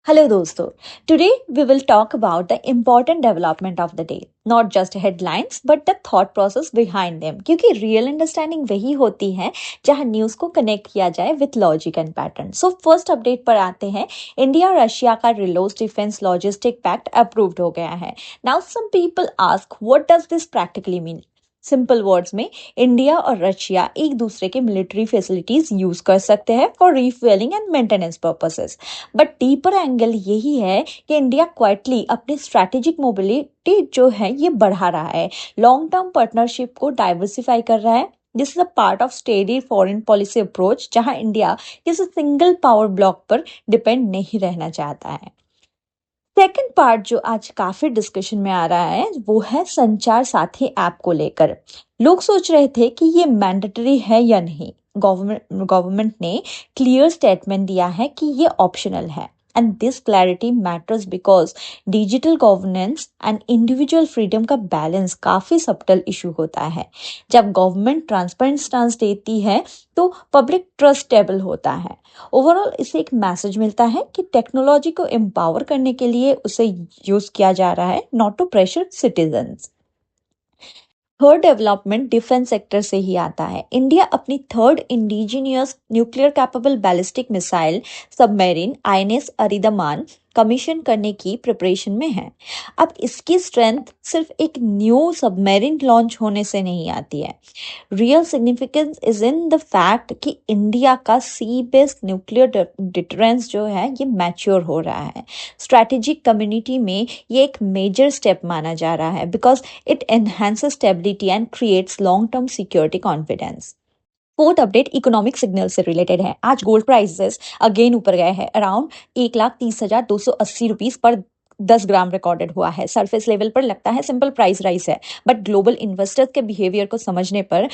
Hello दोस्तों, today we will talk about the important development of the day, not just headlines but the thought process behind them क्योंकि real understanding वही होती है जहां news को connect किया जाए with logic and pattern. So first update पर आते हैं. इंडिया और रशिया का रिलोज डिफेंस लॉजिस्टिक पैक्ट अप्रूव्ड हो गया है. Now some people ask what does this practically mean? Simple words में इंडिया और रशिया एक दूसरे के मिलिट्री फैसिलिटीज यूज कर सकते हैं for refuelling and maintenance purposes. But deeper angle यही है कि इंडिया क्वाइटली अपनी स्ट्रैटेजिक मोबिलिटी जो है ये बढ़ा रहा है, लॉन्ग टर्म पार्टनरशिप को डाइवर्सिफाई कर रहा है. This is a part of steady foreign policy approach जहां इंडिया किसी सिंगल पावर ब्लॉक पर डिपेंड नहीं रहना चाहता है. सेकंड पार्ट जो आज काफी डिस्कशन में आ रहा है वो है संचार साथी ऐप को लेकर. लोग सोच रहे थे कि ये मैंडेटरी है या नहीं. गवर्नमेंट ने क्लियर स्टेटमेंट दिया है कि ये ऑप्शनल है. And this clarity matters because digital governance and individual freedom का बैलेंस काफी सब्टल इशू होता है. जब गवर्नमेंट ट्रांसपेरेंट स्टांस देती है तो पब्लिक ट्रस्ट स्टेबल होता है. ओवरऑल इसे एक मैसेज मिलता है कि टेक्नोलॉजी को एम्पावर करने के लिए उसे यूज किया जा रहा है, not to pressure citizens. Third development defence sector से ही आता है. इंडिया अपनी third indigenous nuclear capable ballistic missile submarine INS Aridhaman commission करने की प्रिपरेशन में है. अब इसकी स्ट्रेंथ सिर्फ एक न्यू सबमरीन लॉन्च होने से नहीं आती है. Real significance is in the fact कि इंडिया का सी बेस्ड न्यूक्लियर डिटरेंस जो है ये मैच्योर हो रहा है. स्ट्रैटेजिक कम्युनिटी में ये एक मेजर स्टेप माना जा रहा है because it enhances stability and creates long term security confidence. Fourth update economic signal से रिलेटेड है. आज गोल्ड प्राइसेस अगेन ऊपर गए हैं. अराउंड 1,30,280 रुपीज पर 10 ग्राम रिकॉर्डेड हुआ है. सरफेस लेवल पर लगता है सिंपल प्राइस राइज है, बट ग्लोबल इन्वेस्टर्स के बिहेवियर को समझने पर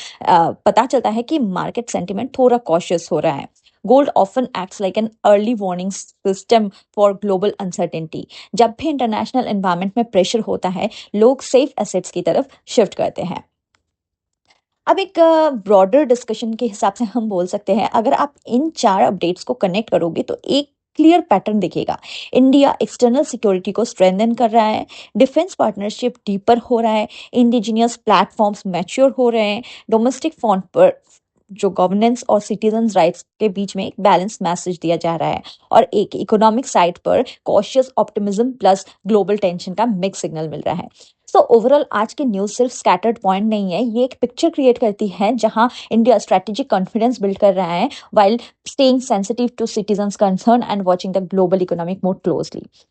पता चलता है कि मार्केट सेंटिमेंट थोड़ा कॉशियस हो रहा है. Gold often acts like an early warning system for global uncertainty. जब भी इंटरनेशनल एनवायरमेंट में प्रेशर होता है लोग सेफ एसेट्स की तरफ शिफ्ट करते हैं. अब एक ब्रॉडर डिस्कशन के हिसाब से हम बोल सकते हैं, अगर आप इन 4 अपडेट्स को कनेक्ट करोगे तो एक क्लियर पैटर्न दिखेगा. इंडिया एक्सटर्नल सिक्योरिटी को स्ट्रेंथन कर रहा है, डिफेंस पार्टनरशिप डीपर हो रहा है, इंडिजिनियस प्लेटफॉर्म्स मैच्योर हो रहे हैं, डोमेस्टिक फ्रंट पर जो गवर्नेंस और सिटीजन राइट्स के बीच में एक बैलेंस मैसेज दिया जा रहा है, और एक इकोनॉमिक साइड पर cautious optimism plus global tension का मिक्स सिग्नल मिल रहा है. सो ओवरऑल आज की न्यूज सिर्फ स्कैटर्ड पॉइंट नहीं है, ये एक पिक्चर क्रिएट करती है जहां इंडिया स्ट्रेटेजिक कॉन्फिडेंस बिल्ड कर रहा है while staying sensitive to citizens' concern and watching the global economic more closely.